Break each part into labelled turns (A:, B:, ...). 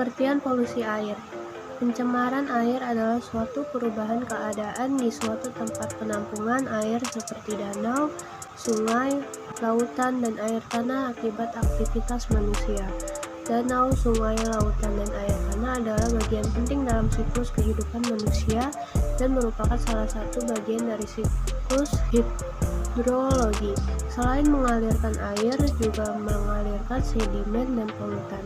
A: Pengertian polusi air. Pencemaran air adalah suatu perubahan keadaan di suatu tempat penampungan air seperti danau, sungai, lautan, dan air tanah akibat aktivitas manusia. Danau, sungai, lautan, dan air tanah adalah bagian penting dalam siklus kehidupan manusia dan merupakan salah satu bagian dari siklus hidrologi. Selain mengalirkan air, juga mengalirkan sedimen dan polutan.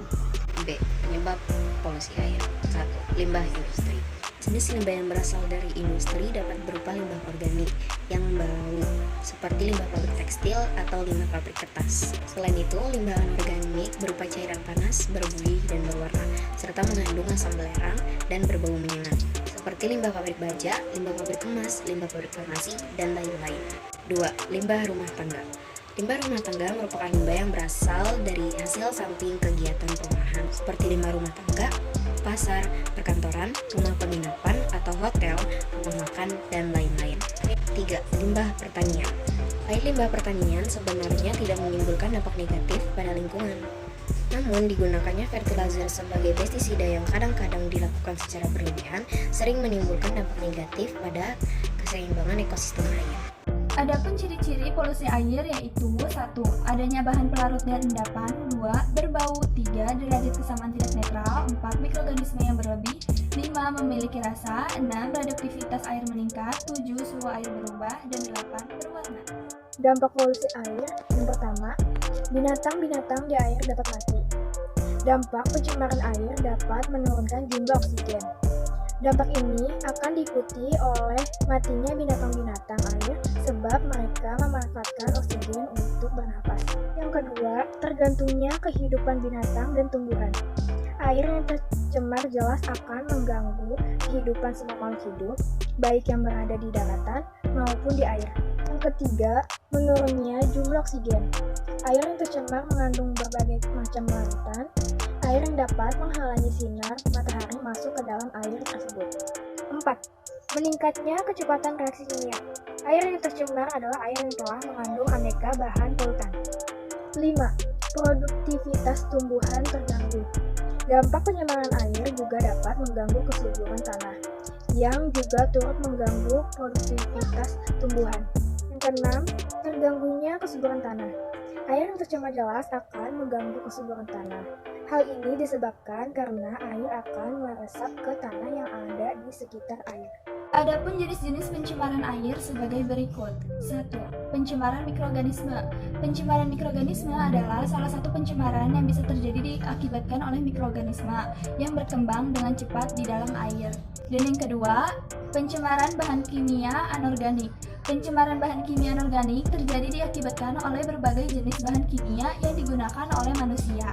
B: B. Penyebab polusi air. 1. Limbah industri. Jenis limbah yang berasal dari industri dapat berupa limbah organik yang bau, seperti limbah pabrik tekstil atau limbah pabrik kertas. Selain itu, limbah anorganik berupa cairan panas, berbuih, dan berwarna, serta mengandung asam belerang dan berbau menyengat, seperti limbah pabrik baja, limbah pabrik emas, limbah pabrik farmasi, dan lain-lain. 2. Limbah rumah tangga. Limbah rumah tangga merupakan limbah yang berasal dari hasil samping kegiatan perumahan seperti limbah rumah tangga, pasar, perkantoran, rumah penginapan atau hotel, rumah makan, dan lain-lain. 3. Limbah pertanian. Air limbah pertanian sebenarnya tidak menimbulkan dampak negatif pada lingkungan. Namun digunakannya fertilizer sebagai pestisida yang kadang-kadang dilakukan secara berlebihan sering menimbulkan dampak negatif pada keseimbangan ekosistem air.
C: Adapun ciri-ciri polusi air yaitu 1. Adanya bahan pelarut dan endapan. 2. Berbau. 3. Derajat kesamaan tidak netral. 4. Mikroorganisme yang berlebih. 5. Memiliki rasa. 6. Radioaktivitas air meningkat. 7. Suhu air berubah. Dan 8. Berwarna.
D: Dampak polusi air. Yang pertama, binatang-binatang di air dapat mati. Dampak pencemaran air dapat menurunkan jumlah oksigen. Dampak ini akan diikuti oleh matinya binatang-binatang air sebab mereka memanfaatkan oksigen untuk bernapas. Yang kedua, tergantungnya kehidupan binatang dan tumbuhan. Air yang tercemar jelas akan mengganggu kehidupan semua makhluk hidup, baik yang berada di daratan maupun di air. Yang ketiga, menurunnya jumlah oksigen. Air yang tercemar mengandung berbagai macam larutan, air yang dapat menghalangi sinar matahari masuk ke dalam air tersebut. 4. Meningkatnya kecepatan reaksi kimia. Air yang tercemar adalah air yang telah mengandung aneka bahan polutan. 5. Produktivitas tumbuhan terganggu. Dampak pencemaran air juga dapat mengganggu kesuburan tanah, yang juga turut mengganggu produktivitas tumbuhan. Yang keenam, terganggunya kesuburan tanah. Air yang tercemar jelas akan mengganggu kesuburan tanah. Hal ini disebabkan karena air akan meresap ke tanah yang ada di sekitar air.
C: Adapun jenis-jenis pencemaran air sebagai berikut. 1. Pencemaran mikroorganisme. Pencemaran mikroorganisme adalah salah satu pencemaran yang bisa terjadi diakibatkan oleh mikroorganisme yang berkembang dengan cepat di dalam air. Dan yang kedua, pencemaran bahan kimia anorganik. Pencemaran bahan kimia anorganik terjadi diakibatkan oleh berbagai jenis bahan kimia yang digunakan oleh manusia.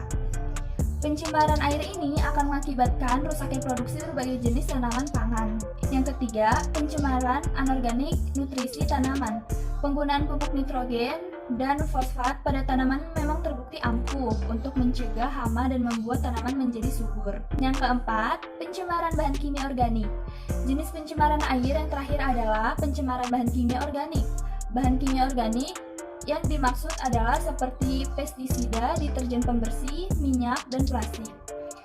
C: Pencemaran air ini akan mengakibatkan rusaknya produksi berbagai jenis tanaman pangan. Yang ketiga, pencemaran anorganik nutrisi tanaman. Penggunaan pupuk nitrogen dan fosfat pada tanaman memang terbukti ampuh untuk mencegah hama dan membuat tanaman menjadi subur. Yang keempat, pencemaran bahan kimia organik. Jenis pencemaran air yang terakhir adalah pencemaran bahan kimia organik. Bahan kimia organik yang dimaksud adalah seperti pestisida, deterjen pembersih, minyak, dan plastik.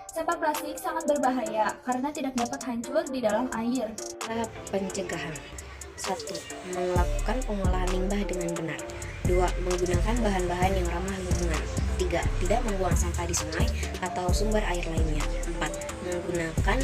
C: Sampah plastik sangat berbahaya karena tidak dapat hancur di dalam air.
B: Tahap pencegahan. 1. Melakukan pengolahan limbah dengan benar. 2. Menggunakan bahan-bahan yang ramah lingkungan. 3. Tidak membuang sampah di sungai atau sumber air lainnya. 4. Menggunakan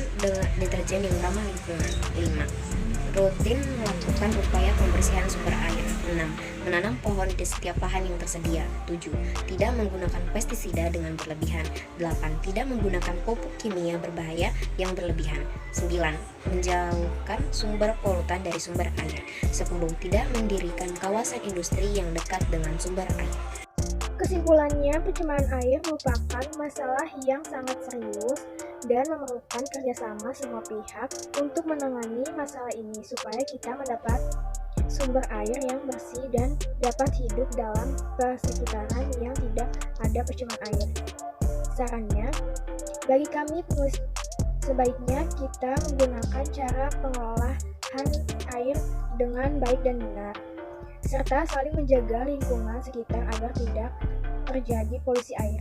B: deterjen yang ramah lingkungan. 5. Rutin melakukan upaya pembersihan sumber air. 6. Menanam pohon di setiap lahan yang tersedia. 7. Tidak menggunakan pestisida dengan berlebihan. 8. Tidak menggunakan pupuk kimia berbahaya yang berlebihan. 9. Menjauhkan sumber polutan dari sumber air. 10. Tidak mendirikan kawasan industri yang dekat dengan sumber air.
D: Kesimpulannya, pencemaran air merupakan masalah yang sangat serius dan memerlukan kerjasama semua pihak untuk menangani masalah ini supaya kita mendapat sumber air yang bersih dan dapat hidup dalam persekitaran yang tidak ada pencemaran air. Sarannya, bagi kami penulis, sebaiknya kita menggunakan cara pengolahan air dengan baik dan benar, serta saling menjaga lingkungan sekitar agar tidak terjadi polusi air.